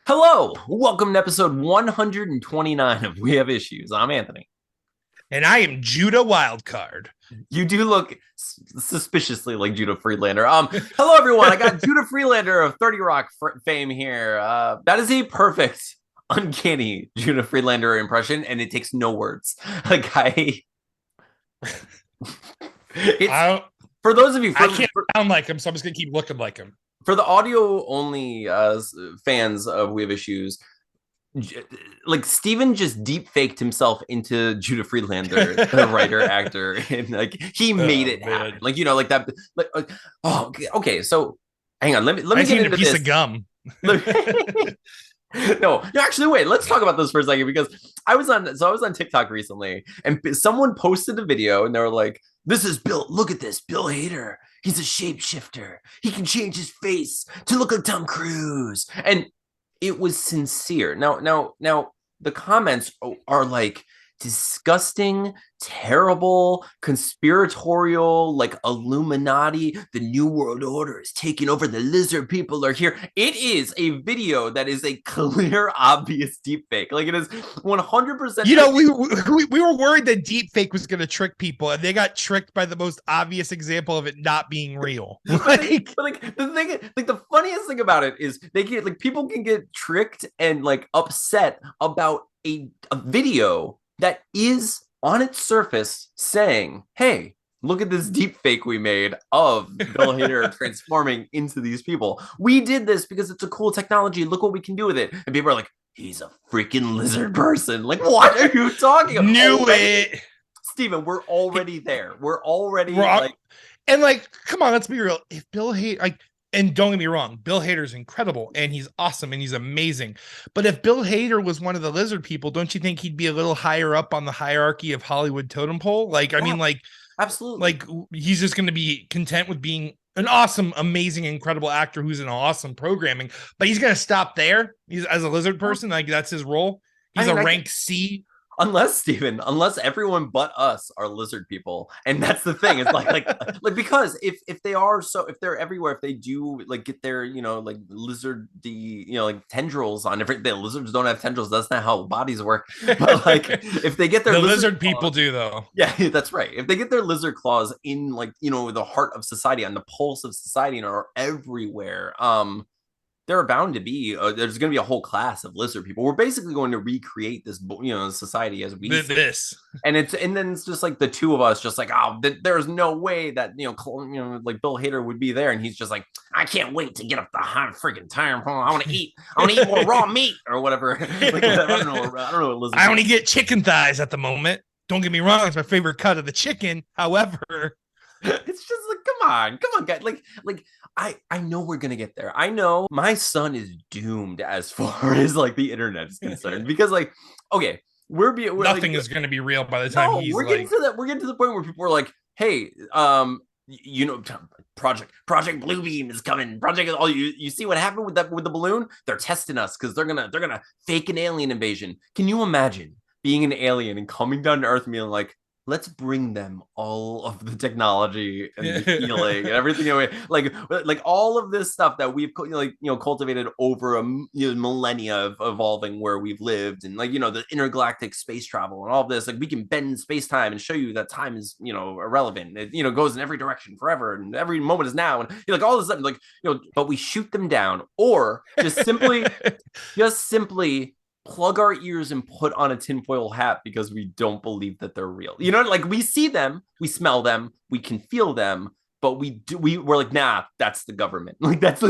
Hello, welcome to episode 129 of We Have Issues. I'm Anthony. And I am Judah Wildcard. You do look suspiciously like Judah Friedlander. Hello everyone. I got Judah Friedlander of 30 Rock fame here. That is a perfect, uncanny Judah Friedlander impression, and it takes no words. Like it's for those of you. I can't sound like him, so I'm just gonna keep looking like him. For the audio only fans of We Have Issues, like Steven just deep faked himself into Judah Friedlander, the writer actor, and like he made it happen. Like like that. Like oh, okay. So hang on. Let me get into a piece this. of gum. No, actually, wait. Let's talk about this for a second because I was on TikTok recently, and someone posted a video, and they were like, "This is Bill. Look at this, Bill Hader. He's a shapeshifter. He can change his face to look like Tom Cruise." And it was sincere. Now, the comments are like disgusting, terrible, conspiratorial, like Illuminati, the New World Order is taking over, the lizard people are here. It is a video that is a clear, obvious deepfake. Like it is 100%. You know, we were worried that deepfake was going to trick people, and they got tricked by the most obvious example of it not being real. But the thing, like the funniest thing about it is they get like people can get tricked and like upset about a video that is on its surface saying, hey, look at this deep fake we made of Bill Hader transforming into these people. We did this because it's a cool technology. Look what we can do with it. And people are like, he's a freaking lizard person. Like, what are you talking about? Knew it. Steven, we're already there. We're already come on, let's be real. If Bill Hader, and don't get me wrong, Bill Hader is incredible and he's awesome and he's amazing. But if Bill Hader was one of the lizard people, don't you think he'd be a little higher up on the hierarchy of Hollywood totem pole? Absolutely. Like he's just going to be content with being an awesome, amazing, incredible actor who's in awesome programming, but he's going to stop there. He's as a lizard person, like that's his role. He's a rank C. Unless everyone but us are lizard people, and that's the thing. It's like because if they're everywhere, if they do like get their like lizardy like tendrils on everything. Lizards don't have tendrils. That's not how bodies work. But like if they get their the lizard claws, people do though. Yeah, that's right. If they get their lizard claws in like the heart of society, on the pulse of society, and are everywhere, there are bound to be there's going to be a whole class of lizard people. We're basically going to recreate this society as we this, and then it's just like the two of us just like, oh, there's no way that like Bill Hader would be there, and he's just like, I can't wait to get up the hot freaking tire. I want to eat more raw meat or whatever. Like, I don't know what lizard. I only get chicken thighs at the moment. Don't get me wrong, it's my favorite cut of the chicken. However, it's just like, come on, guys. Like I know we're gonna get there. I know my son is doomed as far as like the internet is concerned because like, okay, we're nothing is gonna be real by the time we're getting to that. We're getting to the point where people are like, hey, Project Bluebeam is coming. You see what happened with the balloon? They're testing us because they're gonna fake an alien invasion. Can you imagine being an alien and coming down to Earth and being like, let's bring them all of the technology and the healing and everything, like all of this stuff that we've cultivated over a millennia of evolving where we've lived, and the intergalactic space travel and all of this. Like we can bend space time and show you that time is irrelevant. It goes in every direction forever, and every moment is now, and like all this stuff, but we shoot them down, or just simply plug our ears and put on a tinfoil hat because we don't believe that they're real. Like we see them, we smell them, we can feel them, but we're like, nah, that's the government. Like that's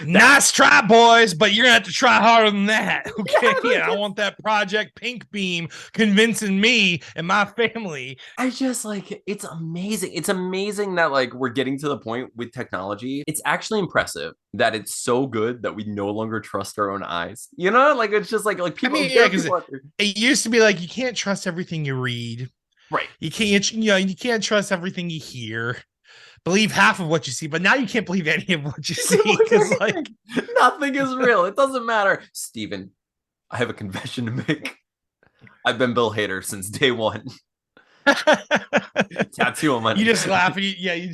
nice try, boys, but you're gonna have to try harder than that. Okay, I want that Project Pink Beam convincing me and my family. I just it's amazing. It's amazing that like we're getting to the point with technology. It's actually impressive that it's so good that we no longer trust our own eyes. Like it's just like people. It used to be like you can't trust everything you read. Right. You can't trust everything you hear. Believe half of what you see, but now you can't believe any of what you see because like nothing is real. It doesn't matter. Steven, I have a confession to make. I've been Bill Hader since day one. Tattoo on my You just laugh and you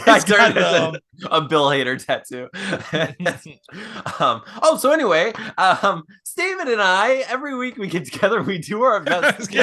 I turned into a Bill Hader tattoo. So anyway, Steven and I, every week we get together, we do our best.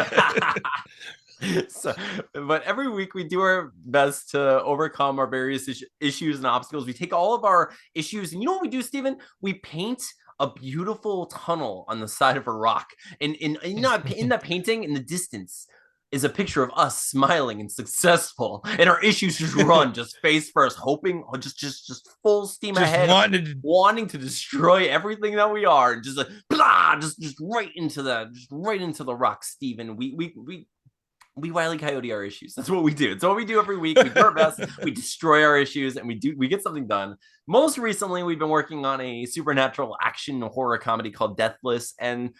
But every week we do our best to overcome our various issues and obstacles. We take all of our issues, and you know what we do, Steven? We paint a beautiful tunnel on the side of a rock. And in that painting, in the distance, is a picture of us smiling and successful, and our issues just run just face first, hoping just full steam ahead, wanting to destroy everything that we are, and just like blah, just right into the rock, Steven. We Wile E. Coyote our issues. That's what we do. It's what we do every week. We do our best. We destroy our issues, and we get something done. Most recently, we've been working on a supernatural action horror comedy called Deathless. And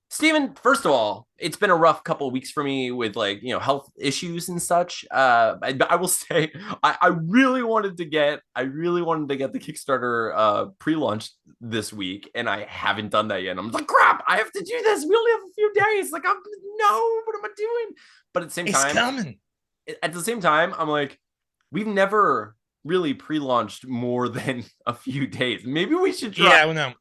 Steven, first of all, it's been a rough couple of weeks for me with health issues and such. I will say I really wanted to get the Kickstarter pre-launch this week, and I haven't done that yet. I'm like, crap, I have to do this. We only have a few days. Like, no, what am I doing? But at the same time, I'm like, we've never really pre-launched more than a few days. Maybe we should try. Yeah, well, no.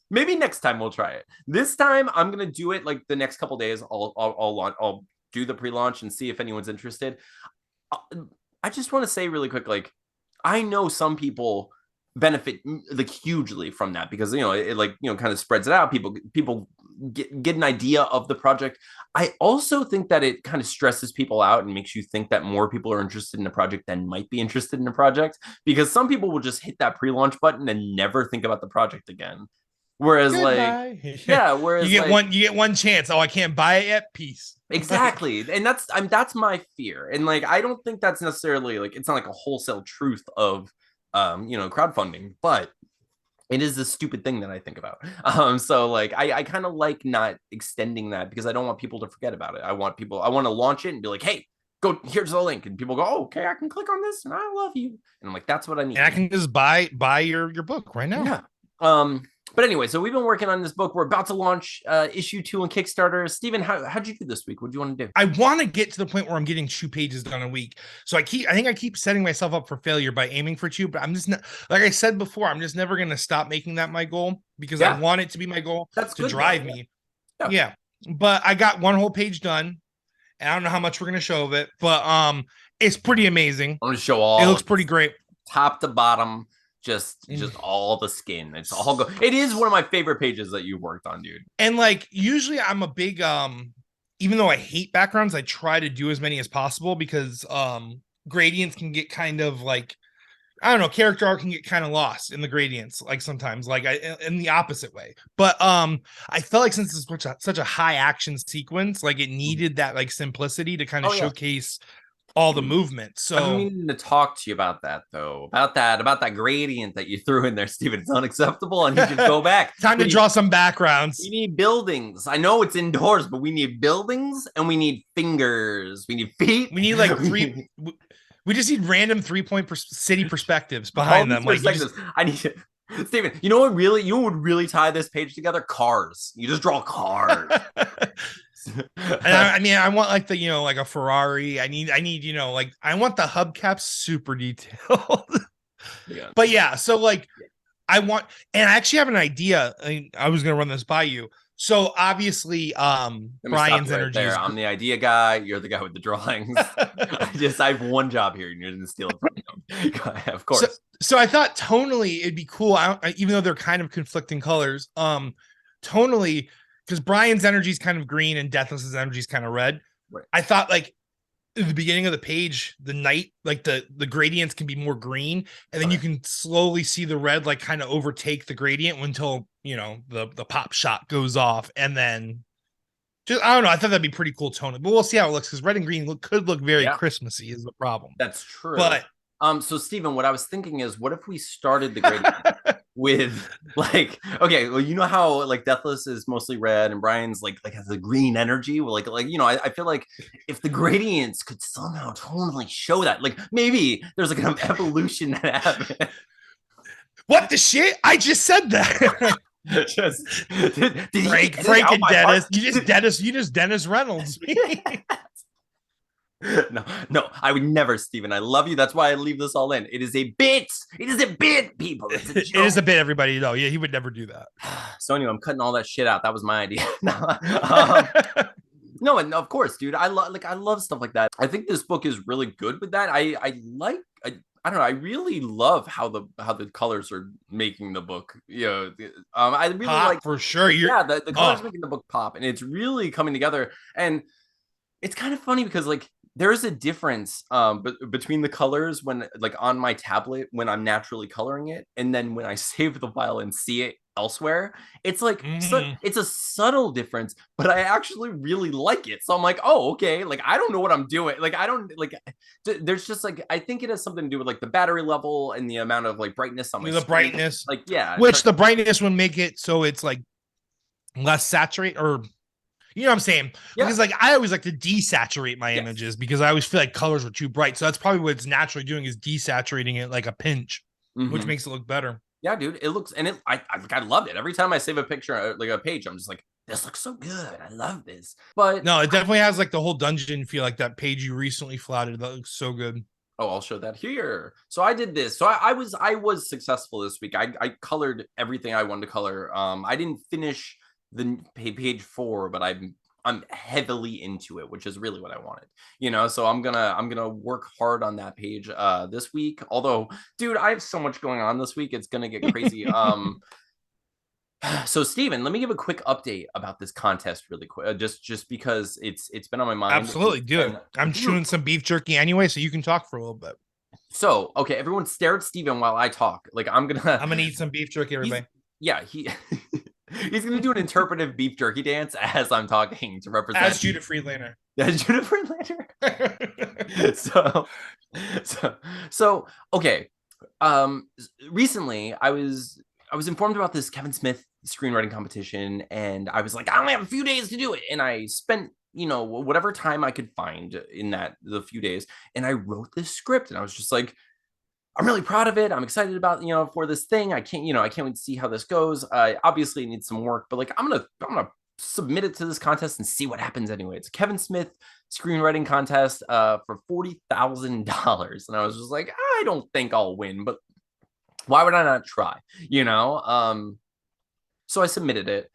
Maybe next time we'll try it. This time I'm gonna do it like the next couple days. I'll do the pre-launch and see if anyone's interested. I just want to say really quick, like, I know some people benefit like hugely from that because it kind of spreads it out. People get an idea of the project. I also think that it kind of stresses people out and makes you think that more people are interested in a project than might be interested in a project, because some people will just hit that pre-launch button and never think about the project again. Whereas whereas you get one chance. Oh, I can't buy it yet. Peace. Exactly. And that's my fear. And like, I don't think that's necessarily like, it's not like a wholesale truth of crowdfunding, but it is a stupid thing that I think about. So like, I kind of like not extending that because I don't want people to forget about it. I want to launch it and be like, hey, go, here's the link. And people go, oh, okay, I can click on this and I love you. And I'm like, that's what I need. And I can just buy your book right now. Yeah. But anyway, so we've been working on this book. We're about to launch issue 2 on Kickstarter. Steven, how'd you do this week? What do you want to do? I want to get to the point where I'm getting 2 pages done a week. So I think I keep setting myself up for failure by aiming for 2, but I'm just not, like I said before, I'm just never going to stop making that my goal because I want it to be my goal. That's to drive me. Yeah. But I got 1 whole page done. And I don't know how much we're going to show of it, but it's pretty amazing. I'm going to show all. It looks pretty great. Top to bottom. Just all the skin. It's all go. It is one of my favorite pages that you worked on, dude. And like usually I'm a big even though I hate backgrounds, I try to do as many as possible because gradients can get kind of like, I don't know, character art can get kind of lost in the gradients, like sometimes, like in the opposite way. But I felt like since it's such a high action sequence, like it needed that like simplicity to kind of showcase all the movement. So I'm meaning to talk to you about that though, about that gradient that you threw in there, Steven. It's unacceptable. I need you to go back. Time to draw some backgrounds. We need buildings. I know it's indoors, but we need buildings and we need fingers. We need feet. We need like 3. We just need random 3-point city perspectives behind them. Like I need to, Steven, you know what would really tie this page together? Cars. You just draw cars. And I want like the like a Ferrari. I need like I want the hubcaps super detailed. But yeah, so like I want, and I actually have an idea. I was gonna run this by you. So obviously, Brian's energy. I'm the idea guy. You're the guy with the drongs. I have one job here, and you're gonna steal it from me. Of course. So I thought tonally it'd be cool, even though they're kind of conflicting colors. Tonally. Because Brian's energy is kind of green and Deathless's energy is kind of red. Right. I thought like at the beginning of the page, the night, like the gradients can be more green, and then you can slowly see the red like kind of overtake the gradient until the pop shot goes off, and then just I don't know. I thought that'd be pretty cool tone, but we'll see how it looks because red and green could look very Christmassy is the problem. That's true. But so Steven, what I was thinking is, what if we started the gradient with like, okay, well, you know how like Deathless is mostly red and Brian's like has a green energy. Well, I feel like if the gradients could somehow totally show that, like maybe there's like an evolution that happened. What the shit? I just said that. Frank and Dennis. You just Dennis Reynolds. No, I would never, Steven. I love you. That's why I leave this all in. It is a bit. It is a bit, people. It's a It is joke. a bit, everybody. No, yeah, he would never do that. So anyway, I'm cutting all that shit out. That was my idea. No, and of course, dude. I love stuff like that. I think this book is really good with that. I don't know. I really love how the colors are making the book. I really Pop, like for sure. yeah, the colors making the book pop, and it's really coming together. And it's kind of funny because like there's a difference between the colors when like on my tablet when I'm naturally coloring it, and then when I save the file and see it elsewhere. It's like it's a subtle difference, but I actually really like it. So I'm like, oh, okay. Like I don't know what I'm doing. Like I don't like. There's just like I think it has something to do with like the battery level and the amount of like brightness on my the screen. brightness, Like yeah, which the brightness would make it so it's like less saturate, or you know what I'm saying? yeah. Because like I always like to desaturate my Yes. images because I always feel like colors are too bright. So that's probably what it's naturally doing, is desaturating it like a pinch, which makes it look better. Yeah, dude, it looks and I love it. Every time I save a picture, like a page, I'm just like, this looks so good. I love this. But No, it definitely has like the whole dungeon feel, like that page you recently flouted. That looks so good. oh, I'll show that here. So I did this. So I was successful this week. I colored everything I wanted to color. I didn't finish the page 4, but I'm heavily into it, which is really what I wanted. So I'm gonna work hard on that page this week. Although, dude, I have so much going on this week, it's gonna get crazy. So Steven, let me give a quick update about this contest really quick, just because it's been on my mind. Absolutely, do it. I'm chewing some beef jerky anyway, so you can talk for a little bit. So okay, everyone stare at Steven while I talk. Like I'm gonna eat some beef jerky, everybody. He's gonna do an interpretive beef jerky dance as I'm talking to represent as Judah Friedlander. As Judah Friedlander. so okay. Recently I was informed about this Kevin Smith screenwriting competition, and I was like, I only have a few days to do it, and I spent whatever time I could find in the few days, and I wrote this script, and I was just like, I'm really proud of it. I'm excited about, for this thing. I can't wait to see how this goes. Obviously it needs some work, but like, I'm going to submit it to this contest and see what happens anyway. It's a Kevin Smith screenwriting contest for $40,000. And I was just like, I don't think I'll win, but why would I not try? So I submitted it.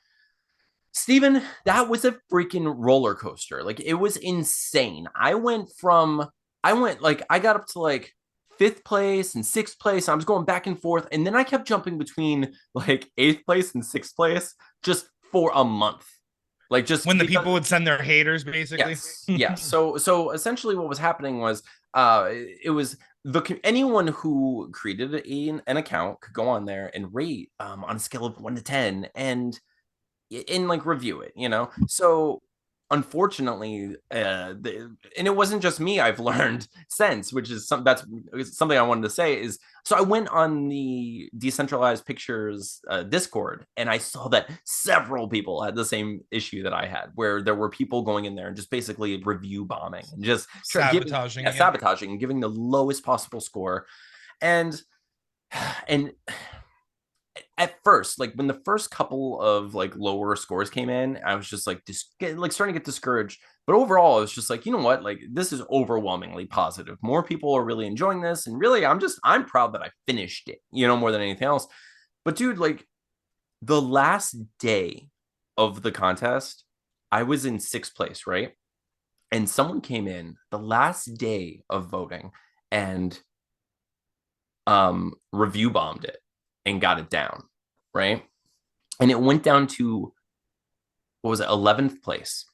Steven, that was a freaking roller coaster. Like it was insane. I got up to like 5th place and 6th place. I was going back and forth, and then I kept jumping between like 8th place and 6th place just for a month. Like just when the people would send their haters, basically. Yes. So essentially, what was happening was, it was anyone who created an account could go on there and rate on a scale of 1 to 10 and like review it. So unfortunately, and it wasn't just me, I've learned since, which is that's something I wanted to say, is so I went on the Decentralized Pictures Discord, and I saw that several people had the same issue that I had, where there were people going in there and just basically review bombing and just sabotaging and giving the lowest possible score. And at first, like when the first couple of like lower scores came in, I was just like starting to get discouraged. But overall, I was just like, you know what? Like this is overwhelmingly positive. More people are really enjoying this, and really, I'm proud that I finished it. More than anything else. But dude, like the last day of the contest, I was in 6th place, right? And someone came in the last day of voting and review bombed it and got it down, right? And it went down to, what was it, 11th place.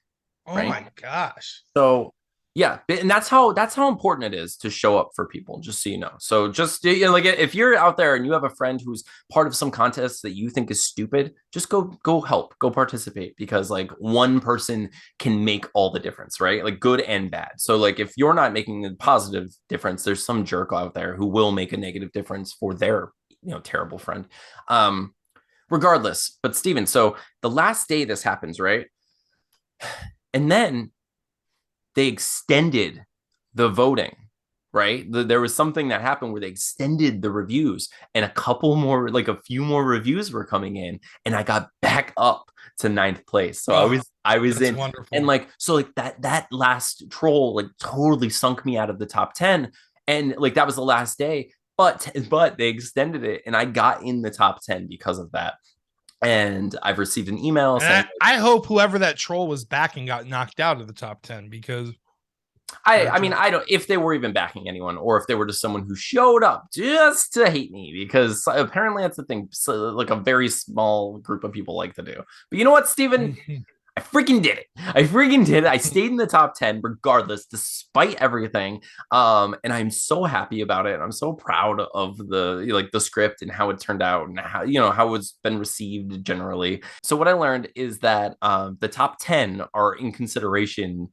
Oh right? My gosh. So yeah, and that's how important it is to show up for people, just so you know. So just like if you're out there and you have a friend who's part of some contest that you think is stupid, just go help, go participate, because like one person can make all the difference, right? Like good and bad. So like if you're not making a positive difference, there's some jerk out there who will make a negative difference for their terrible friend. Regardless, but Steven, so the last day this happens, right? And then they extended the voting, right? There was something that happened where they extended the reviews, and a few more reviews were coming in, and I got back up to ninth place. So Oh, I was that's in, wonderful. and like so like that last troll like totally sunk me out of the top 10, and like that was the last day. But they extended it, and I got in the top 10 because of that. And I've received an email And saying I hope whoever that troll was backing got knocked out of the top 10 because I mean, I don't, if they were even backing anyone, or if they were just someone who showed up just to hate me, because apparently that's the thing, so, like a very small group of people like to do. But you know what, Steven? I freaking did it. I freaking did it. I stayed in the top 10 regardless, despite everything. And I'm so happy about it. I'm so proud of the script and how it turned out, and how it's been received generally. So what I learned is that the top 10 are in consideration,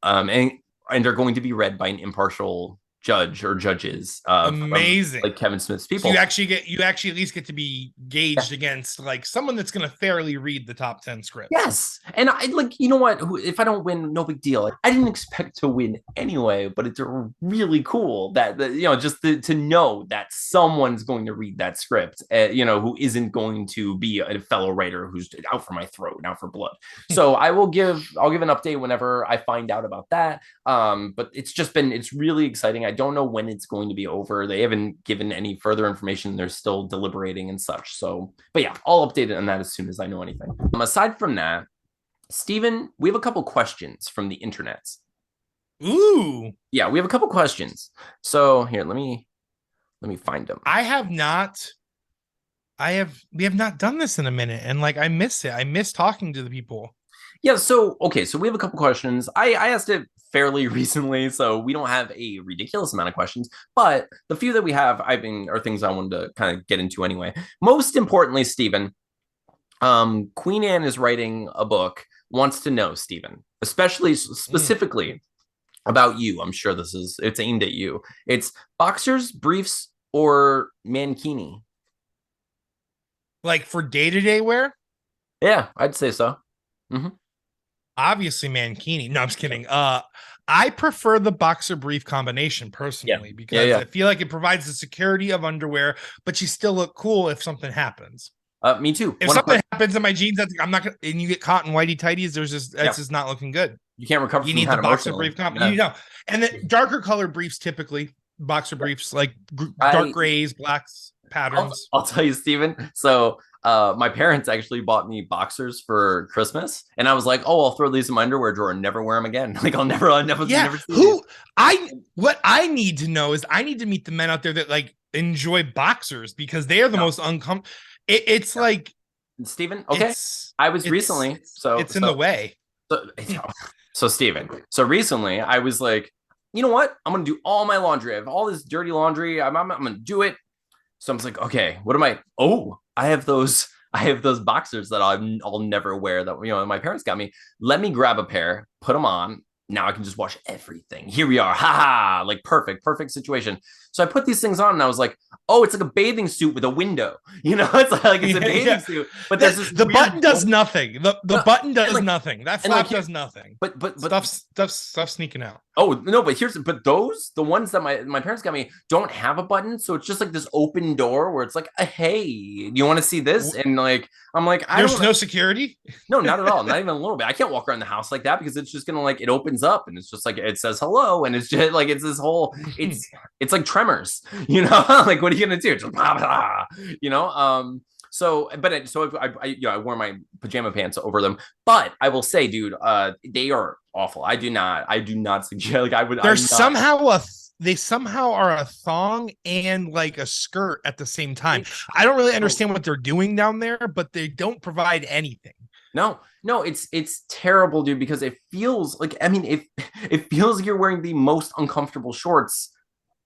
and they're going to be read by an impartial judge or judges of amazing. like Kevin Smith's So people. you actually at least get to be gauged against like someone that's going to fairly read the top 10 script. Yes. And I like, you know what? If I don't win, no big deal. I didn't expect to win anyway, but it's really cool that, just to know that someone's going to read that script, who isn't going to be a fellow writer who's out for my throat, out for blood. So I'll give an update whenever I find out about that. But it's really exciting. I don't know when it's going to be over. They haven't given any further information. They're still deliberating and such. So, but yeah, I'll update it on that as soon as I know anything. Aside from that, Steven, we have a couple questions from the internet. Ooh. Yeah, we have a couple questions. So here, let me find them. We have not done this in a minute, and like I miss it. I miss talking to the people. Yeah, so we have a couple questions. I asked it fairly recently, so we don't have a ridiculous amount of questions, but the few that we have, are things I wanted to kind of get into anyway. Most importantly, Steven, Queen Anne is writing a book, wants to know, Steven, specifically about you. I'm sure it's aimed at you. It's boxers, briefs, or mankini. Like for day-to-day wear? Yeah, I'd say so. Mm-hmm. Obviously mankini. No, I'm just kidding. I prefer the boxer brief combination personally, because I feel like it provides the security of underwear, but you still look cool if something happens. Me too. If something happens in my jeans, I'm not gonna, and you get caught in whitey tighties, that's just not looking good. You can't recover. You need the boxer brief and the darker color briefs, typically boxer briefs, like dark grays, blacks, patterns. I'll tell you, Steven. So my parents actually bought me boxers for Christmas, and I was like, "Oh, I'll throw these in my underwear drawer and never wear them again." Like I'll never. Yeah. What I need to know is I need to meet the men out there that like enjoy boxers, because they are the most uncomfortable. It's like Steven. Okay, I was recently. So it's in the way. So Steven. So recently, I was like, you know what? I'm gonna do all my laundry. I have all this dirty laundry. I'm gonna do it. So I was like, okay, what am I? Oh, I have those boxers that I'll never wear that my parents got me. Let me grab a pair, put them on. Now I can just wash everything. Here we are. Ha ha. Like perfect situation. So I put these things on and I was like, oh, it's like a bathing suit with a window. It's like it's a bathing suit. But there's the button does nothing. The button does nothing. That flap does nothing. But stuff sneaking out. Oh no, but the ones that my parents got me don't have a button, so it's just like this open door where it's like, hey, you want to see this? And like I'm like, there's no security. No, not at all, not even a little bit. I can't walk around the house like that because it's just gonna like it opens up and it's just like it says hello and it's just like it's this whole it's like Tremors, like what are you gonna do? Just blah, blah, So, I wore my pajama pants over them. But I will say, dude, they are awful. I do not suggest. Like I would. They somehow are a thong and like a skirt at the same time. I don't really understand what they're doing down there, but they don't provide anything. No, it's terrible, dude. Because it feels like it feels like you're wearing the most uncomfortable shorts.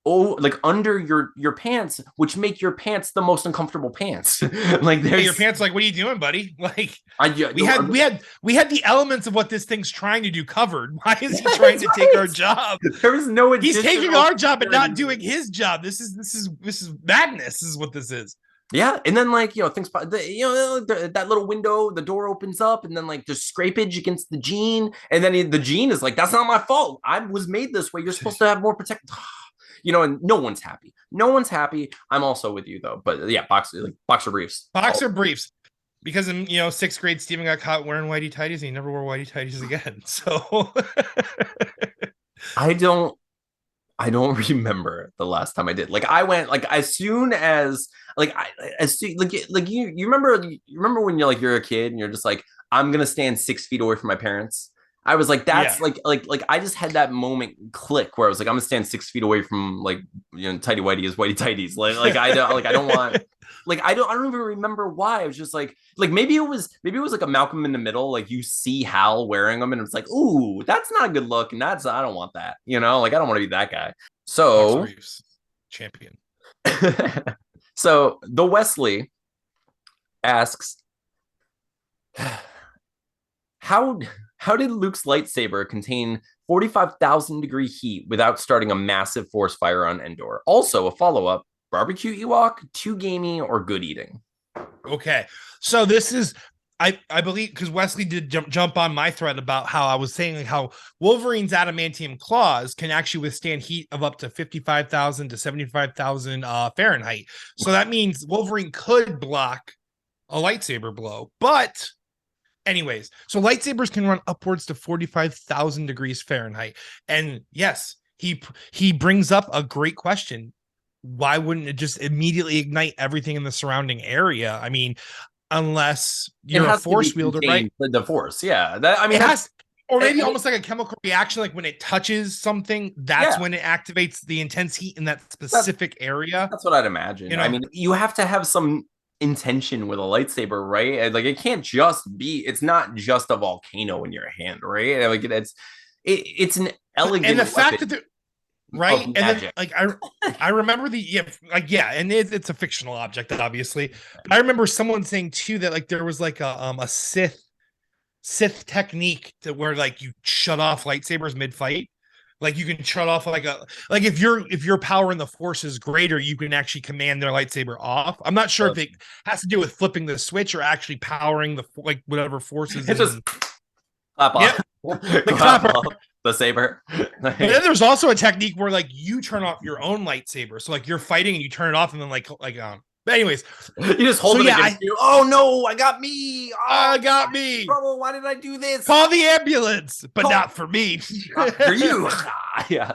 Oh, like under your pants, which make your pants the most uncomfortable pants. Like your pants, like, what are you doing, buddy? Like we had the elements of what this thing's trying to do covered. Why is he trying to take our job? There is no. He's taking our job and not doing his job. This is madness. This is what this is. Yeah, and then like things, that little window, the door opens up, and then like there's scrapage against the jean, and then the jean is like, that's not my fault. I was made this way. You're supposed to have more protect. And no one's happy. I'm also with you though, but yeah, boxer briefs. Boxer briefs. Because in sixth grade, Steven got caught wearing whitey tighties, and he never wore whitey tighties again. So I don't I don't remember the last time I did. Like I went like as soon as like I as soon, like you remember when you're a kid and you're just like I'm gonna stand 6 feet away from my parents. I was like yeah, that's like I just had that moment click where I was like I'm gonna stand 6 feet away from like tighty whitey is whitey tighties I don't want I don't even remember why. I was just like maybe it was like a Malcolm in the Middle, like you see Hal wearing them and it's like ooh that's not a good look and that's I don't want that, like I don't want to be that guy. Fox So Reeves, champion. so the Wesley asks how how did Luke's lightsaber contain 45,000 degree heat without starting a massive force fire on Endor? Also, a follow up: barbecue Ewok, too gamey, or good eating? Okay, so this is I believe because Wesley did jump on my thread about how I was saying like how Wolverine's adamantium claws can actually withstand heat of up to 55,000 to 75,000 Fahrenheit. So that means Wolverine could block a lightsaber blow, but anyways, so lightsabers can run upwards to 45,000 degrees Fahrenheit. And yes, he brings up a great question. Why wouldn't it just immediately ignite everything in the surrounding area? I mean, unless It you're a has to be force wielder, right? contained the force. Yeah. That I mean It that's has, or maybe I mean, almost like a chemical reaction, like when it touches something, that's yeah, when it activates the intense heat in that that, specific area. that's what I'd imagine. You I know, mean, you have to have some intention with a lightsaber, right? Like it can't just be it's not just a volcano in your hand, right? Like it's an and elegant the fact that weapon they're of right, and then magic. like I remember and it's a fictional object, obviously, but I remember someone saying too that like there was like a Sith technique to where like you shut off lightsabers mid fight. Like you can shut off like if your power in the force is greater, you can actually command their lightsaber off. I'm not sure if it has to do with flipping the switch or actually powering the like whatever forces It's just in. clap Yep, off, the clap clapper. off the saber. But then there's also a technique where like you turn off your own lightsaber. So like you're fighting and you turn it off and then but anyways, You just so hold it yeah, against you. Oh no, I got me. Oh, I got me. trouble. Why did I do this? Call the ambulance, but Call not for me. not for you. Yeah.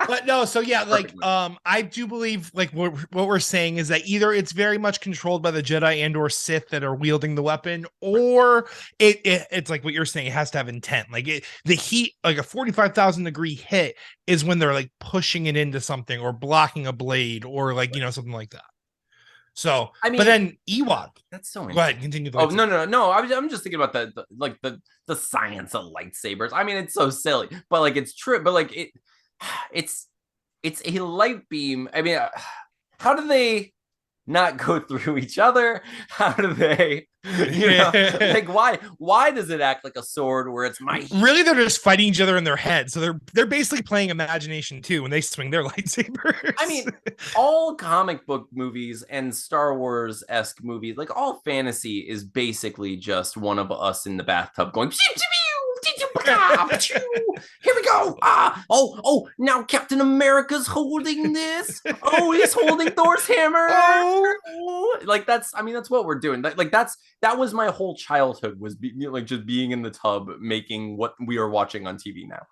But no, so yeah, like I do believe like what we're saying is that either it's very much controlled by the Jedi and or Sith that are wielding the weapon, or it's like what you're saying, it has to have intent. Like the heat, like a 45,000 degree hit is when they're like pushing it into something or blocking a blade or like something like that. So, I but mean, then Ewok. that's so Go interesting. ahead, continue. Oh no! I'm just thinking about the science of lightsabers. I mean, it's so silly, but like it's true. But like it's it's a light beam. I mean, how do they not go through each other? How do they, like why does it act like a sword where it's my heat? Really, they're just fighting each other in their head. So they're basically playing imagination too when they swing their lightsabers. I mean, all comic book movies and Star Wars esque movies, like all fantasy, is basically just one of us in the bathtub going. Here we go. Oh, now Captain America's holding this. Oh, he's holding Thor's hammer. Oh. Like that's what we're doing. That was my whole childhood was like just being in the tub making what we are watching on TV now.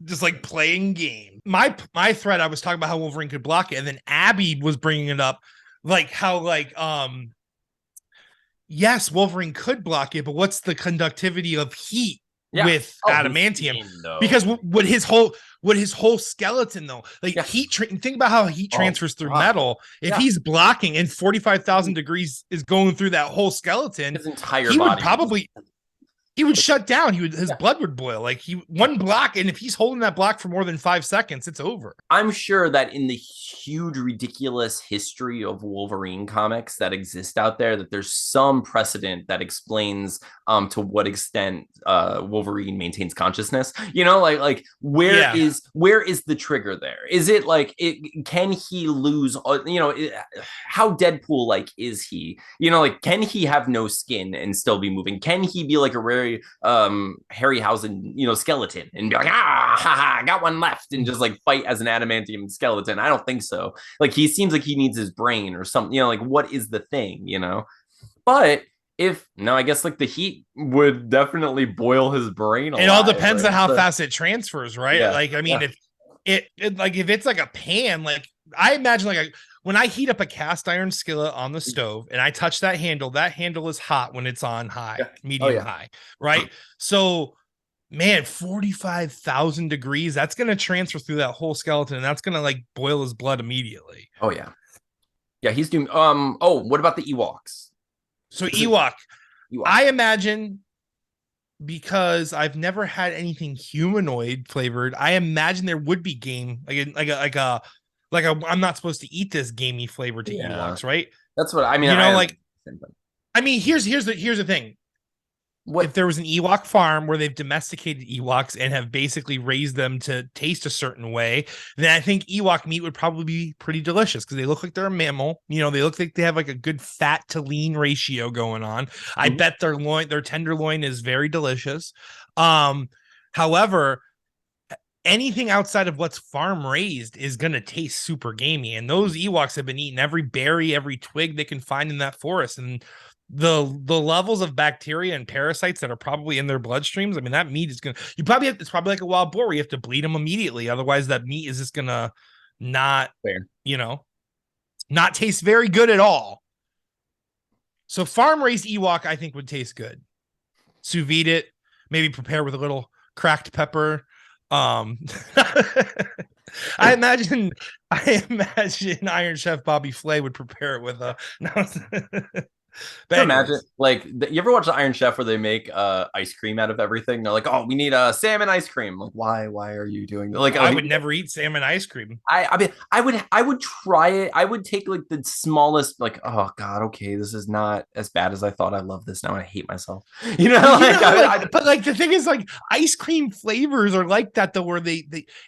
Just like playing game. My thread, I was talking about how Wolverine could block it, and then Abby was bringing it up, like how yes, Wolverine could block it, but what's the conductivity of heat with adamantium? Because would his whole skeleton though, like heat? Think about how heat transfers through metal. If he's blocking and 45,000 degrees is going through that whole skeleton, his entire he body would probably. He would shut down. His blood would boil. Like one block, and if he's holding that block for more than 5 seconds, it's over. I'm sure that in the huge, ridiculous history of Wolverine comics that exist out there, that there's some precedent that explains to what extent Wolverine maintains consciousness. Like where is the trigger there? Is it like can he lose? How Deadpool like is he? Like can he have no skin and still be moving? Can he be like a rare very Harryhausen, skeleton and be like, ah, ha, ha, I got one left, and just like fight as an adamantium skeleton. I don't think so. Like he seems like he needs his brain or something. Like what is the thing? But I guess like the heat would definitely boil his brain. It all depends on how fast it transfers, right? Yeah, like, I mean, if it's like a pan, like I imagine like when I heat up a cast iron skillet on the stove and I touch that handle is hot when it's on high, medium high, right? So man, 45,000 degrees, that's going to transfer through that whole skeleton and that's going to like boil his blood immediately. Oh yeah. Yeah, he's doing what about the Ewoks? So Ewok, I imagine, because I've never had anything humanoid flavored, I imagine there would be game like a I'm not supposed to eat this gamey flavor to Ewoks, right? That's what I mean. Here's the thing. If there was an Ewok farm where they've domesticated Ewoks and have basically raised them to taste a certain way, then I think Ewok meat would probably be pretty delicious because they look like they're a mammal. They look like they have like a good fat to lean ratio going on. I bet their tenderloin is very delicious. However, anything outside of what's farm raised is going to taste super gamey. And those Ewoks have been eating every berry, every twig they can find in that forest. And the levels of bacteria and parasites that are probably in their bloodstreams, I mean, that meat is gonna, it's probably like a wild boar where you have to bleed them immediately, otherwise that meat is just gonna not taste very good at all. So farm raised Ewok I think would taste good. Sous vide it, maybe prepare with a little cracked pepper. I imagine Iron Chef Bobby Flay would prepare it with a imagine, like, you ever watch the Iron Chef where they make ice cream out of everything? They're like, oh, we need a salmon ice cream. Like, why are you doing that? Like, I would never eat salmon ice cream. I mean, I would try it. I would take like the smallest, like, oh god, okay, this is not as bad as I thought. I love this now. I hate myself. But like the thing is, like, ice cream flavors are like that though, where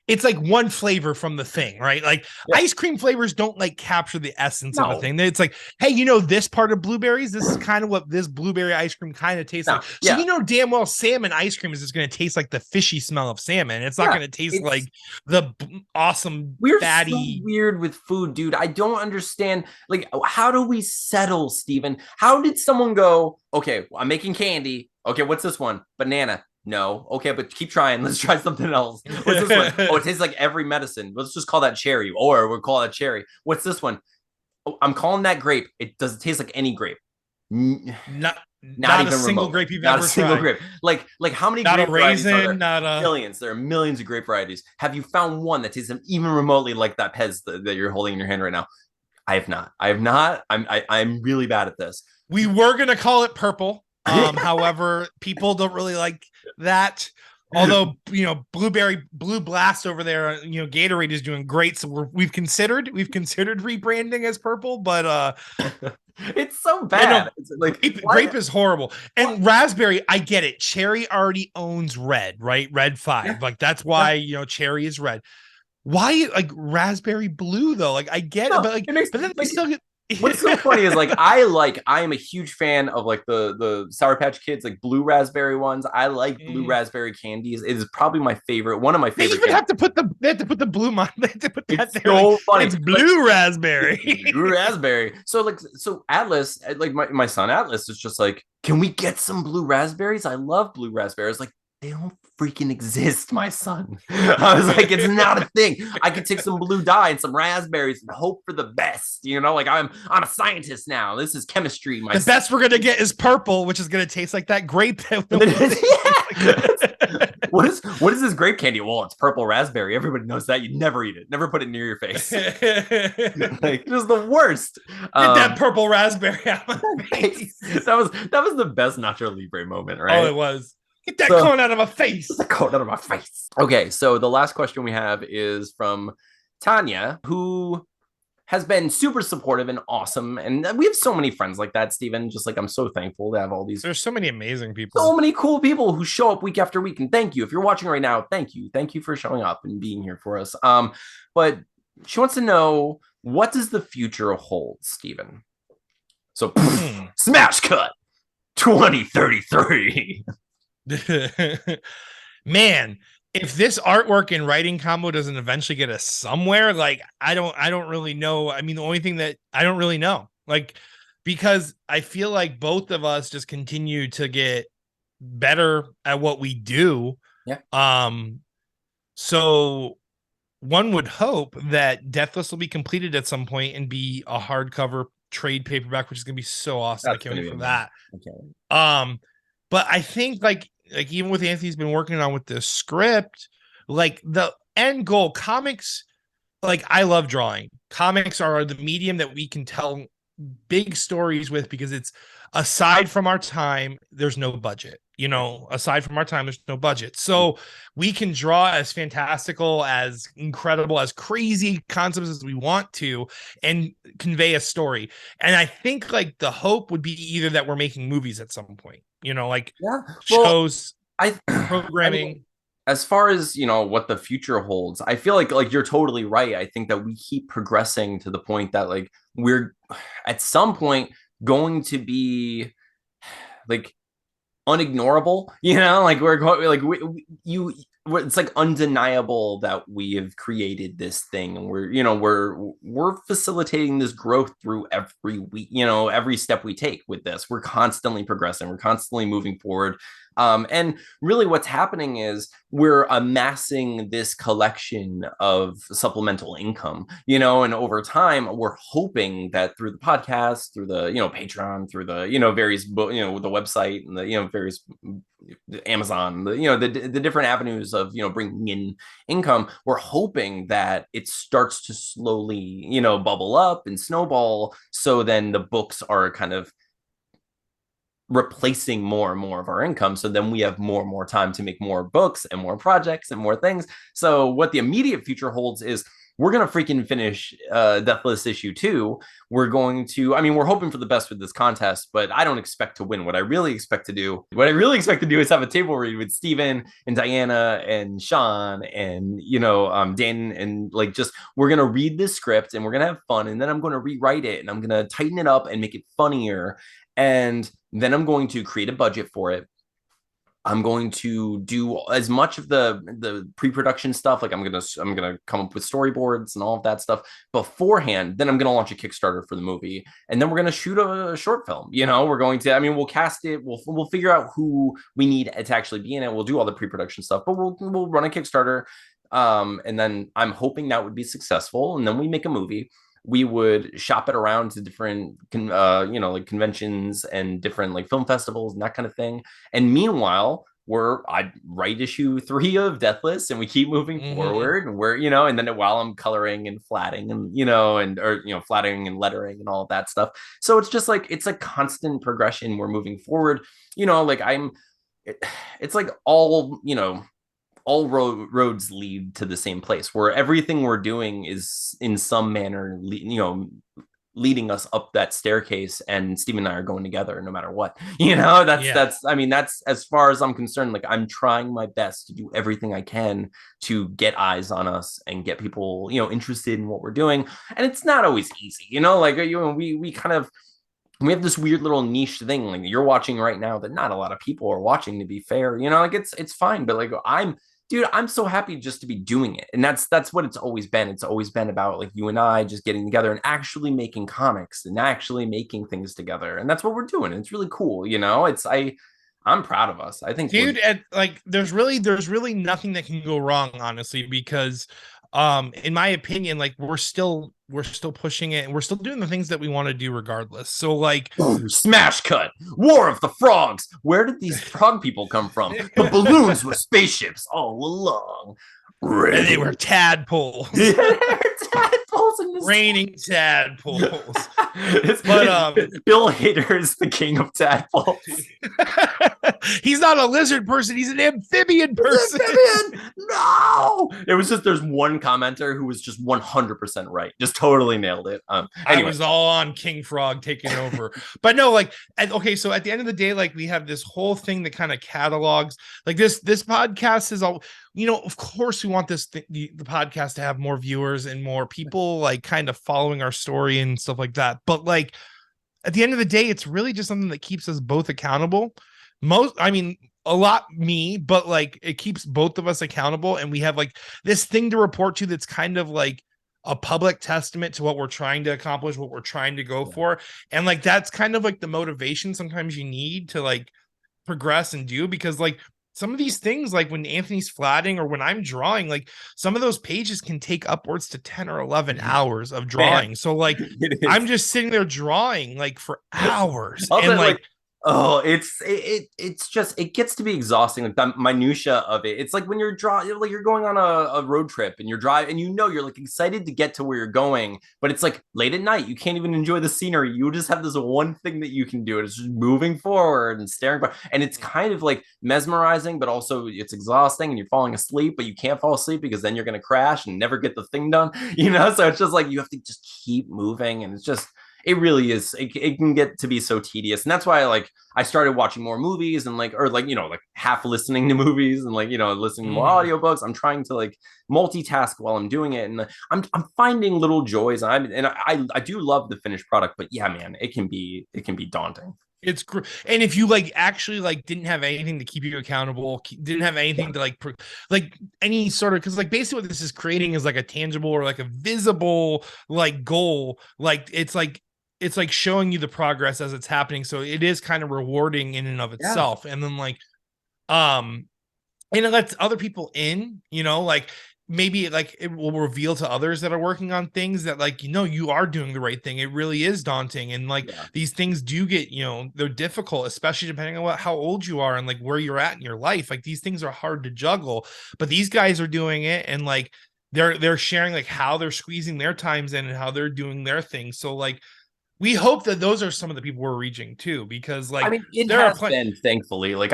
it's like one flavor from the thing, right? Like ice cream flavors don't like capture the essence of the thing. It's like, hey, this part of blueberries, this is kind of what this blueberry ice cream kind of tastes like. So damn well salmon ice cream is just going to taste like the fishy smell of salmon. It's not going to taste like the awesome fatty. So weird with food, dude. I don't understand. Like, how do we settle, Steven? How did someone go, okay, I'm making candy. Okay, what's this one? Banana. No. Okay, but keep trying. Let's try something else. What's this one? Oh, it tastes like every medicine. Let's just call that cherry, or we'll call it cherry. What's this one? Oh, I'm calling that grape. It doesn't taste like any grape. Not even a single grape you've ever tried. Not a single grape. Like how many not grape a raisin, varieties are there? Not a millions. There are millions of grape varieties. Have you found one that tastes even remotely like that Pez that you're holding in your hand right now? I have not. I'm really bad at this. We were gonna call it purple. However, people don't really like that. Although, Blue Blast over there, Gatorade is doing great. So we've considered rebranding as purple, but it's so bad. It's like grape is horrible. And raspberry, I get it. Cherry already owns red, right? Red 5. Yeah. Like that's why, cherry is red. Why like raspberry blue though? Like I get it, but then they still get. What's so funny is like I am a huge fan of like the Sour Patch Kids, like blue raspberry ones. I like blue raspberry candies. It is probably my favorite, one of my favorite. They have to put the blue mon. They have to put that it's there. So like, funny. It's blue raspberry. Blue raspberry. So Atlas, like my son Atlas is just like, can we get some blue raspberries? I love blue raspberries. Like, they don't freaking exist, my son. I was like, it's not a thing. I could take some blue dye and some raspberries and hope for the best. Like I'm a scientist now. This is chemistry. The best we're gonna get is purple, which is gonna taste like that grape. What is this grape candy? Well, it's purple raspberry. Everybody knows that. You never eat it. Never put it near your face. Like, it was the worst. Get that purple raspberry out of my face. That was the best Nacho Libre moment, right? Oh, it was. Get that cone out of my face. Get the cone out of my face. Okay, so the last question we have is from Tanya, who has been super supportive and awesome. And we have so many friends like that, Steven. Just like, I'm so thankful to have all these. There's so many amazing people. So many cool people who show up week after week. And thank you. If you're watching right now, thank you. Thank you for showing up and being here for us. But she wants to know, what does the future hold, Steven? So, smash cut 2033. Man, if this artwork and writing combo doesn't eventually get us somewhere, like I don't really know. I mean, the only thing that I don't really know, like, because I feel like both of us just continue to get better at what we do. Yeah. So one would hope that Deathless will be completed at some point and be a hardcover trade paperback, which is gonna be so awesome. I That's can't gonna wait be for amazing. that. Okay. But I think like even with Anthony's been working on with the script, like the end goal, comics, like I love drawing. Comics are the medium that we can tell big stories with because it's aside from our time, there's no budget. You know, aside from our time, there's no budget. So we can draw as fantastical, as incredible, as crazy concepts as we want to and convey a story. And I think like the hope would be either that we're making movies at some point, you know, like Yeah. Well, shows, I mean, programming. as far as what the future holds, I feel like you're totally right. I think that we keep progressing to the point that like we're at some point going to be like unignorable, like we're going like it's like undeniable that we have created this thing, and we're facilitating this growth through every week, every step we take with this. We're constantly progressing, we're constantly moving forward. And really what's happening is we're amassing this collection of supplemental income, and over time we're hoping that through the podcast, through the Patreon, through the various the website and the various Amazon, the different avenues of bringing in income, we're hoping that it starts to slowly bubble up and snowball, so then the books are kind of replacing more and more of our income. So then we have more and more time to make more books and more projects and more things. So what the immediate future holds is we're going to freaking finish Deathless Issue 2. We're going to, I mean, we're hoping for the best with this contest, but I don't expect to win. What I really expect to do is have a table read with Steven and Diana and Sean and, Dan, and like just, we're going to read this script and we're going to have fun. And then I'm going to rewrite it and I'm going to tighten it up and make it funnier. And then I'm going to create a budget for it. I'm going to do as much of the pre-production stuff. Like I'm gonna come up with storyboards and all of that stuff beforehand. Then I'm gonna launch a Kickstarter for the movie, and then we're gonna shoot a short film. We're going to. I mean, we'll cast it. We'll figure out who we need to actually be in it. We'll do all the pre-production stuff, but we'll run a Kickstarter. And then I'm hoping that would be successful, and then we make a movie. We would shop it around to different like conventions and different like film festivals and that kind of thing. And meanwhile, I'd write issue 3 of Deathless and we keep moving forward, and and then while I'm coloring and flatting and flatting and lettering and all of that stuff. So it's just like it's a constant progression. We're moving forward, like it's like all roads lead to the same place, where everything we're doing is in some manner, leading us up that staircase, and Steve and I are going together no matter what. That's I mean, that's as far as I'm concerned. Like I'm trying my best to do everything I can to get eyes on us and get people, interested in what we're doing. And it's not always easy, like we kind of we have this weird little niche thing like you're watching right now that not a lot of people are watching, to be fair. Like it's fine, but like I'm so happy just to be doing it. And that's what it's always been. It's always been about like you and I just getting together and actually making comics and actually making things together. And that's what we're doing. It's really cool. I'm proud of us. I think, dude, and like there's really nothing that can go wrong, honestly, because in my opinion, like we're still pushing it and we're still doing the things that we want to do regardless. So like smash cut, War of the Frogs. Where did these frog people come from? The balloons were spaceships all along. And they were tadpoles. Tadpoles in this raining tadpoles. But Bill Hader is the king of tadpoles. He's not a lizard person, he's an amphibian person. No, it was just there's one commenter who was just 100% right, just totally nailed it. Anyway. I was all on King Frog taking over. But no, like okay, so at the end of the day, like we have this whole thing that kind of catalogs like this podcast is all, of course we want the podcast to have more viewers and more people like kind of following our story and stuff like that. But like at the end of the day, it's really just something that keeps us both accountable. a lot me, but like it keeps both of us accountable, and we have like this thing to report to that's kind of like a public testament to what we're trying to accomplish, what we're trying to go Yeah. for. And like that's kind of like the motivation sometimes you need to like progress and do, because like some of these things, like when Anthony's flatting or when I'm drawing, like some of those pages can take upwards to 10 or 11 hours of Man, drawing. So like it I'm is. just sitting there drawing like for hours, and Also, like like, oh, it's just it gets to be exhausting. Like the minutia of it. It's like when you're drawing, like you're going on a road trip and you're driving, and you know you're like excited to get to where you're going, but it's like late at night. You can't even enjoy the scenery. You just have this one thing that you can do. It's just moving forward and staring, and it's kind of like mesmerizing, but also it's exhausting, and you're falling asleep, but you can't fall asleep because then you're gonna crash and never get the thing done. You know, so it's just like you have to just keep moving, and it's just it really is it can get to be so tedious, and that's why like I started watching more movies and like or like like half listening to movies and like listening to more audiobooks. I'm trying to like multitask while I'm doing it, and I'm finding little joys, and I do love the finished product, but yeah, man, it can be daunting. it's great. And if you like actually like didn't have anything to keep you accountable, didn't have Yeah. anything to like any sort of, because like basically what this is creating is like a tangible or like a visible like goal. Like it's like showing you the progress as it's happening. So it is kind of rewarding in and of Yeah. itself. And then like um and it lets other people in, like maybe like it will reveal to others that are working on things that like you are doing the right thing. It really is daunting, and like Yeah. these things do get, they're difficult, especially depending on how old you are and like where you're at in your life. Like these things are hard to juggle, but these guys are doing it, and like they're sharing like how they're squeezing their times in and how they're doing their thing. So like we hope that those are some of the people we're reaching too, because I like mean, it there are has plenty. been, thankfully. Like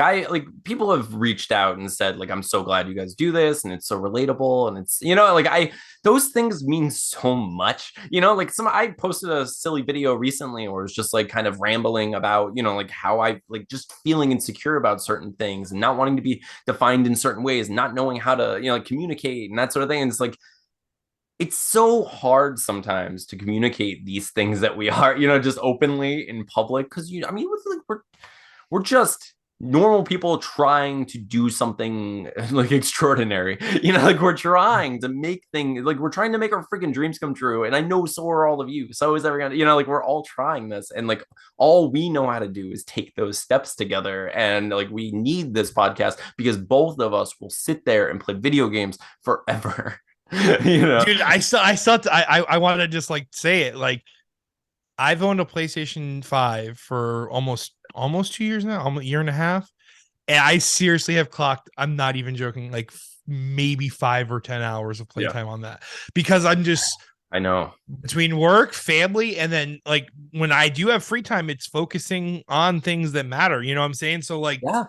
people have reached out and said, like, I'm so glad you guys do this, and it's so relatable, and it's like those things mean so much. Like I posted a silly video recently where it's just like kind of rambling about, like how I like just feeling insecure about certain things and not wanting to be defined in certain ways, not knowing how to, like communicate and that sort of thing. And it's like it's so hard sometimes to communicate these things that we are, just openly in public because I mean, like we're just normal people trying to do something like extraordinary. Like we're trying to make things like we're trying to make our freaking dreams come true. And I know so are all of you. So is everyone, like we're all trying this. And like all we know how to do is take those steps together. And like we need this podcast because both of us will sit there and play video games forever. Dude, I want to just like say it. Like I've owned a PlayStation 5 for almost 2 years now, almost a year and a half. And I seriously have clocked, I'm not even joking, like maybe 5 or 10 hours of Yeah, playtime on that, because I'm just I know. between work, family, and then like when I do have free time, it's focusing on things that matter. You know what I'm saying? So like Yeah.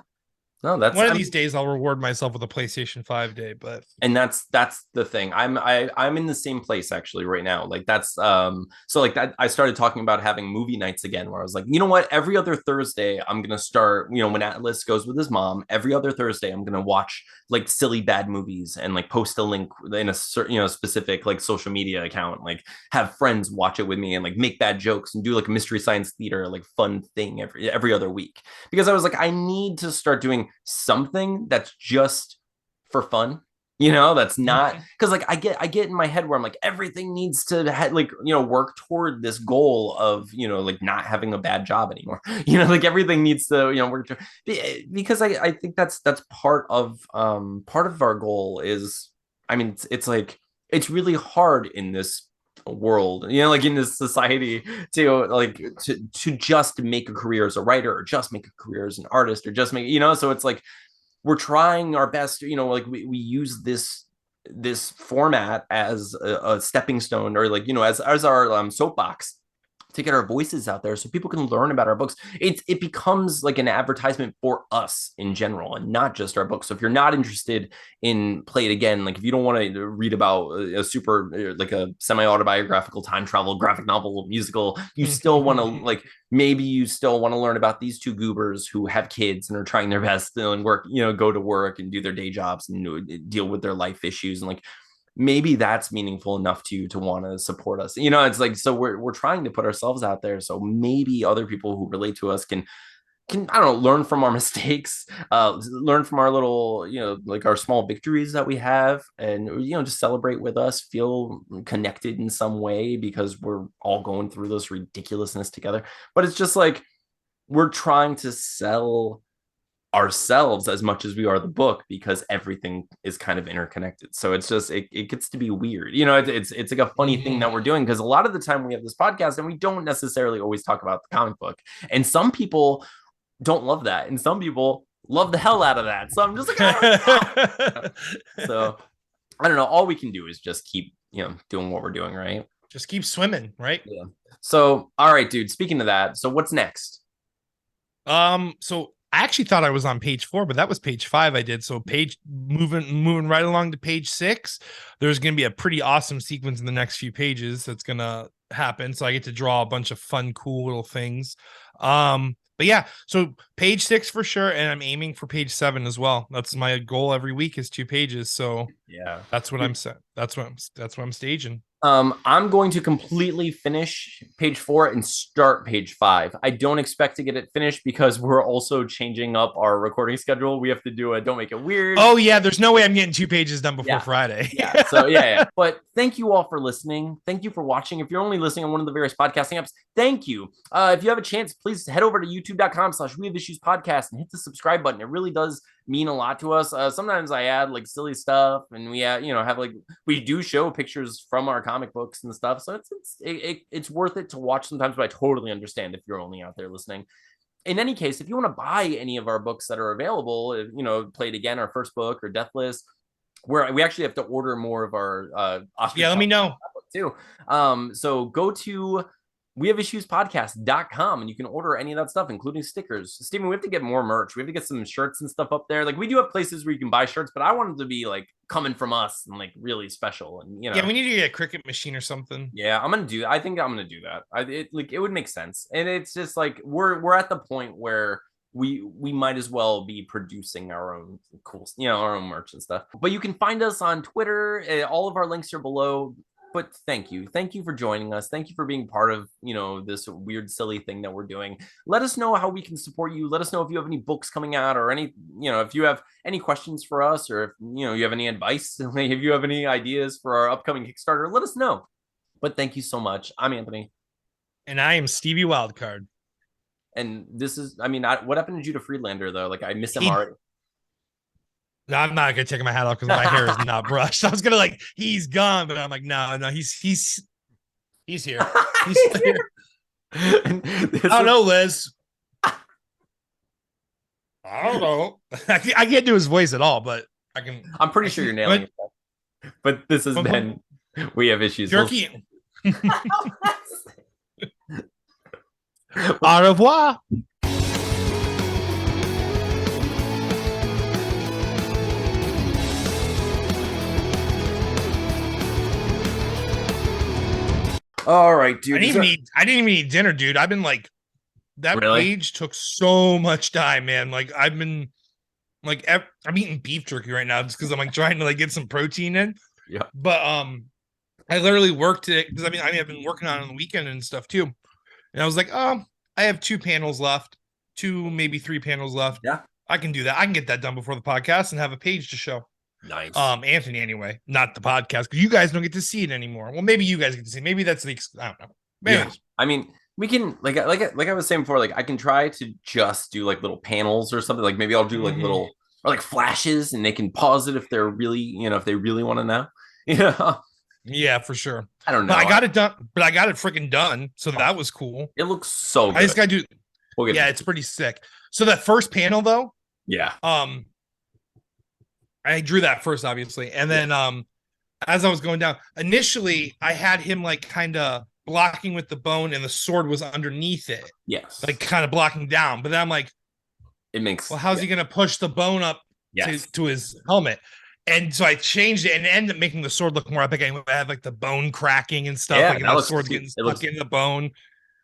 No, that's one of I these mean, days I'll reward myself with a PlayStation 5 day, but and that's the thing. I'm in the same place actually right now. Like that's so like that I started talking about having movie nights again where I was like, you know what, every other Thursday I'm gonna start, when Atlas goes with his mom, every other Thursday I'm gonna watch like silly bad movies and like post a link in a certain specific like social media account, like have friends watch it with me and like make bad jokes and do like a mystery science theater like fun thing every other week, because I was like I need to start doing something that's just for fun, that's not because like I get in my head where I'm like everything needs to like work toward this goal of like not having a bad job anymore. Like everything needs to work to, because I think that's part of our goal is, I mean, it's like it's really hard in this world, like in this society to like to just make a career as a writer or just make a career as an artist or just make, so it's like we're trying our best, like we use this format as a stepping stone, or like as our soapbox to get our voices out there so people can learn about our books. It becomes like an advertisement for us in general and not just our books. So if you're not interested in Play It Again, like if you don't want to read about a super like a semi-autobiographical time travel graphic novel musical, you still want to like maybe you still want to learn about these two goobers who have kids and are trying their best and work, go to work and do their day jobs and deal with their life issues, and like maybe that's meaningful enough to you to want to support us. It's like, so we're trying to put ourselves out there so maybe other people who relate to us can can, I don't know, learn from our mistakes, learn from our little, like our small victories that we have, and just celebrate with us, feel connected in some way because we're all going through this ridiculousness together. But it's just like we're trying to sell ourselves as much as we are the book because everything is kind of interconnected. So it's just it gets to be weird. It's like a funny thing that we're doing because a lot of the time we have this podcast and we don't necessarily always talk about the comic book. And some people don't love that. And some people love the hell out of that. So I'm just like, so I don't know. All we can do is just keep, doing what we're doing, right? Just keep swimming, right? Yeah. So, all right, dude, speaking of that, so what's next? So I actually thought I was on page 4, but that was page 5 I did. So moving right along to page 6, there's going to be a pretty awesome sequence in the next few pages that's going to happen. So I get to draw a bunch of fun, cool little things. But yeah, so page 6 for sure. And I'm aiming for page 7 as well. That's my goal every week is 2 pages. So yeah, that's what I'm set. That's what I'm staging. I'm going to completely finish page 4 and start page 5. I don't expect to get it finished because we're also changing up our recording schedule. We have to do a Don't Make It Weird. Oh yeah, there's no way I'm getting 2 pages done before Friday. Yeah. So yeah. But thank you all for listening. Thank you for watching. If you're only listening on one of the various podcasting apps, thank you. If you have a chance, please head over to youtube.com/We Have Issues podcast and hit the subscribe button. It really does mean a lot to us. Sometimes I add like silly stuff, and we have like we do show pictures from our comic books and stuff. So it's worth it to watch sometimes. But I totally understand if you're only out there listening. In any case, if you want to buy any of our books that are available, Play It Again, our first book, or Deathless, where we actually have to order more of our Oscar. Yeah, let me know too. So go to wehaveissuespodcast.com and you can order any of that stuff, including stickers. Steven, we have to get more merch. We have to get some shirts and stuff up there. Like, we do have places where you can buy shirts, but I want them to be like coming from us and like really special. And yeah, we need to get a Cricut machine or something. Yeah, I think I'm gonna do that. It would make sense. And it's just like we're at the point where we might as well be producing our own cool, our own merch and stuff. But you can find us on Twitter. All of our links are below. But thank you for joining us. Thank you for being part of this weird, silly thing that we're doing. Let us know how we can support you. Let us know if you have any books coming out, or any if you have any questions for us, or if you have any advice, if you have any ideas for our upcoming Kickstarter, let us know. But thank you so much. I'm Anthony, and I am Stevie Wildcard. And this is, what happened to Judah Friedlander though? Like, I miss him already. No, I'm not gonna take my hat off because my hair is not brushed. I was gonna he's gone, but I'm like, no, he's here. He's here. I don't know, Liz. I don't know. I can't do his voice at all, but I can. I'm pretty sure you're nailing it. But this has been We Have Issues. Jerky. Au revoir. All right, dude. I didn't even eat dinner, dude. I've been like, that page took so much time, man. Like, I've been like, I'm eating beef jerky right now just because I'm like trying to like get some protein in. Yeah. But I literally worked it because I've been working on the weekend and stuff too. And I was like, I have 2 panels left, 2 maybe 3 panels left. Yeah, I can do that. I can get that done before the podcast and have a page to show. Nice. Anthony, anyway, not the podcast, because you guys don't get to see it anymore. Well, maybe you guys get to see it. Maybe that's the I don't know. Yeah. We can like I was saying before, like I can try to just do like little panels or something. Like maybe I'll do like little or like flashes, and they can pause it if they're really, if they really want to know. Yeah, for sure. I don't know. But I got it done, but I got it freaking done. So that was cool. It looks so good. I just gotta do it's pretty sick. So that first panel though, I drew that first, obviously. And then as I was going down, initially I had him like kind of blocking with the bone and the sword was underneath it. Yes. Like kind of blocking down. But then I'm like, how's he going to push the bone up to his helmet? And so I changed it and it ended up making the sword look more epic. I had like the bone cracking and stuff. Yeah, like the sword's getting stuck in the bone.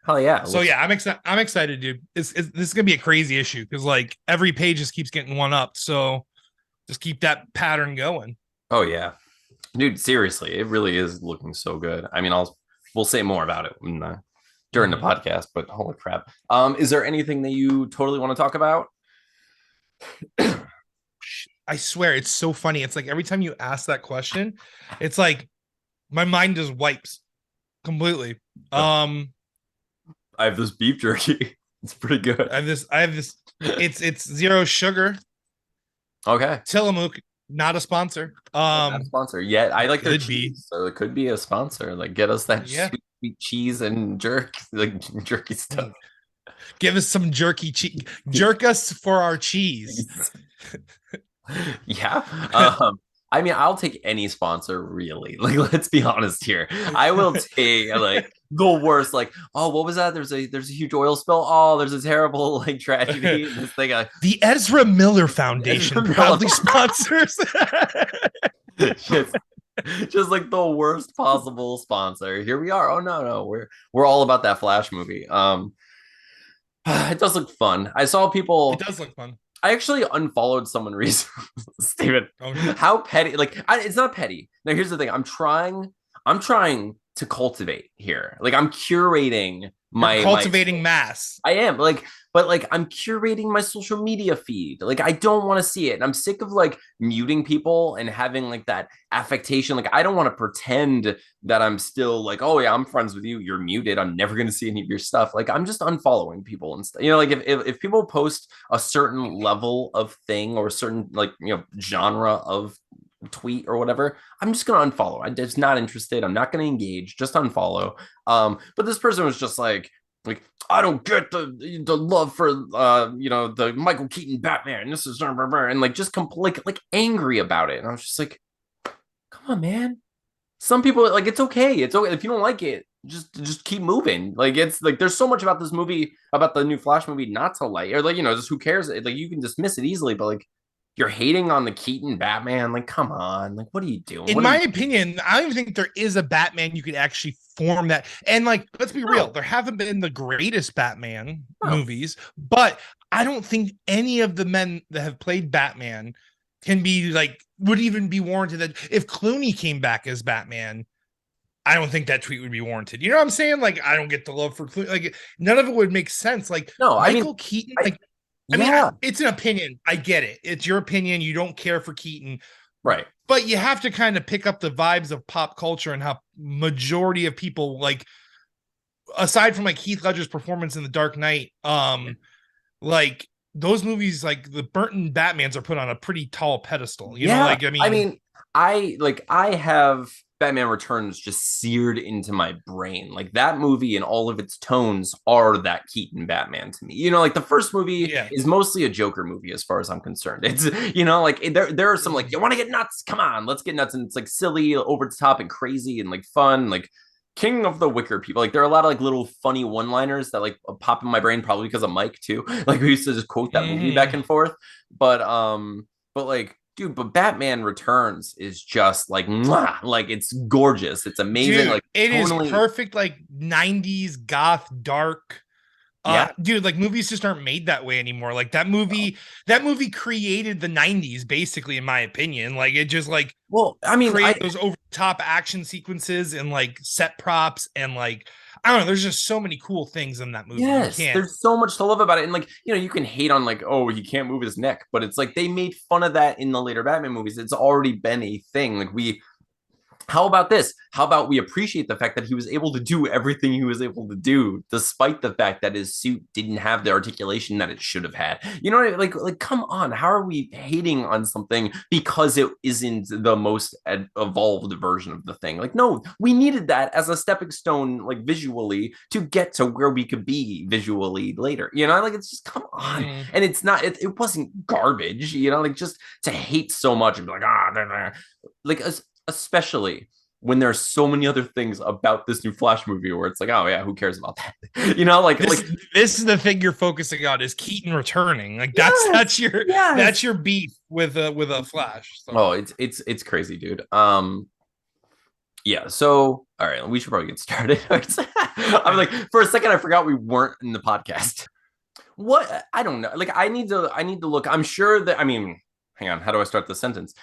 Hell yeah. So yeah, I'm excited, dude. This is going to be a crazy issue because like every page just keeps getting one up. So just keep that pattern going. Oh yeah, dude. Seriously, it really is looking so good. We'll say more about it during the podcast, but holy crap. Is there anything that you totally want to talk about? I swear it's so funny. It's like every time you ask that question, it's like my mind just wipes completely. I have this beef jerky. It's pretty good. I have this. It's zero sugar. Okay. Tillamook, not a sponsor. Not a sponsor yet. I like their could cheese, so it could be a sponsor. Like, get us that Yeah. sweet cheese and like jerky stuff. Give us some jerky cheese. Jerk us for our cheese. Yeah. I mean, I'll take any sponsor, really. Like, let's be honest here. I will take like the worst. Like, oh, what was that? There's a huge oil spill. Oh, there's a terrible like tragedy. This thing. The Ezra Miller Foundation proudly sponsors. Just like the worst possible sponsor. Here we are. Oh no, we're all about that Flash movie. It does look fun. I saw people. It does look fun. I actually unfollowed someone recently. Steven, how petty? Like, it's not petty. Now, here's the thing. I'm trying to cultivate here. Like, I'm curating You're cultivating mass. I am but I'm curating my social media feed. Like, I don't want to see it. And I'm sick of like muting people and having like that affectation. Like, I don't want to pretend that I'm still like, oh yeah, I'm friends with you. You're muted. I'm never going to see any of your stuff. Like, I'm just unfollowing people and stuff. You know, like if people post a certain level of thing or a certain like, you know, genre of tweet or whatever, I'm just gonna unfollow. I'm just not interested. I'm not gonna engage. Just unfollow. But this person was just like I don't get the love for you know, the Michael Keaton Batman. This is and like just like angry about it. And I was just like, come on, man. Some people like it's okay. It's okay if you don't like it. Just keep moving. Like it's like there's so much about this movie, about the new Flash movie, not to like, or like, you know, just who cares? Like you can dismiss it easily, but like you're hating on the Keaton Batman. Like, come on. Like, what are you doing? In my opinion, I don't even think there is a Batman you could actually form that. And like, let's be real, there haven't been the greatest Batman movies, but I don't think any of the men that have played Batman can be like, would even be warranted. That if Clooney came back as Batman, I don't think that tweet would be warranted. You know what I'm saying? Like, I don't get the love for Clooney. Like, none of it would make sense. Like, no, Michael Keaton, like, I mean, it's an opinion. I get it. It's your opinion. You don't care for Keaton. Right. But you have to kind of pick up the vibes of pop culture and how majority of people, like, aside from like Heath Ledger's performance in The Dark Knight, like those movies, like the Burton Batmans are put on a pretty tall pedestal. You know, like, I have Batman Returns just seared into my brain. Like that movie and all of its tones are that Keaton Batman to me. You know, like the first movie is mostly a Joker movie as far as I'm concerned. It's, you know, like there are some like, you want to get nuts? Come on, let's get nuts. And it's like silly, over the top and crazy and like fun, like King of the Wicker People. Like there are a lot of like little funny one-liners that like pop in my brain, probably because of Mike too. Like we used to just quote that movie back and forth. But like, dude, but Batman Returns is just like, mwah, like it's gorgeous. It's amazing. Dude, like it totally is perfect, like 90s goth dark. Dude, like movies just aren't made that way anymore. Like that movie created the 90s, basically, in my opinion. Like it just like, well, I mean, those over top action sequences and like set props and like, I don't know. There's just so many cool things in that movie. Yes, there's so much to love about it. And like, you know, you can hate on like, oh, he can't move his neck, but it's like they made fun of that in the later Batman movies. It's already been a thing. Like how about this? How about we appreciate the fact that he was able to do everything he was able to do, despite the fact that his suit didn't have the articulation that it should have had. You know what I mean? Like, come on. How are we hating on something because it isn't the most evolved version of the thing? Like, no, we needed that as a stepping stone, like visually, to get to where we could be visually later. You know, like it's just come on. And it's not. It wasn't garbage. You know, like just to hate so much and be like like. Especially when there's so many other things about this new Flash movie where it's like, oh yeah, who cares about that? You know, like this is the thing you're focusing on is Keaton returning. Like that's your beef with a Flash. So. Oh, it's crazy, dude. Yeah. So all right, we should probably get started. I'm like, for a second, I forgot we weren't in the podcast. What? I don't know. Like, I need to look. I'm sure that. I mean, hang on. How do I start the sentence?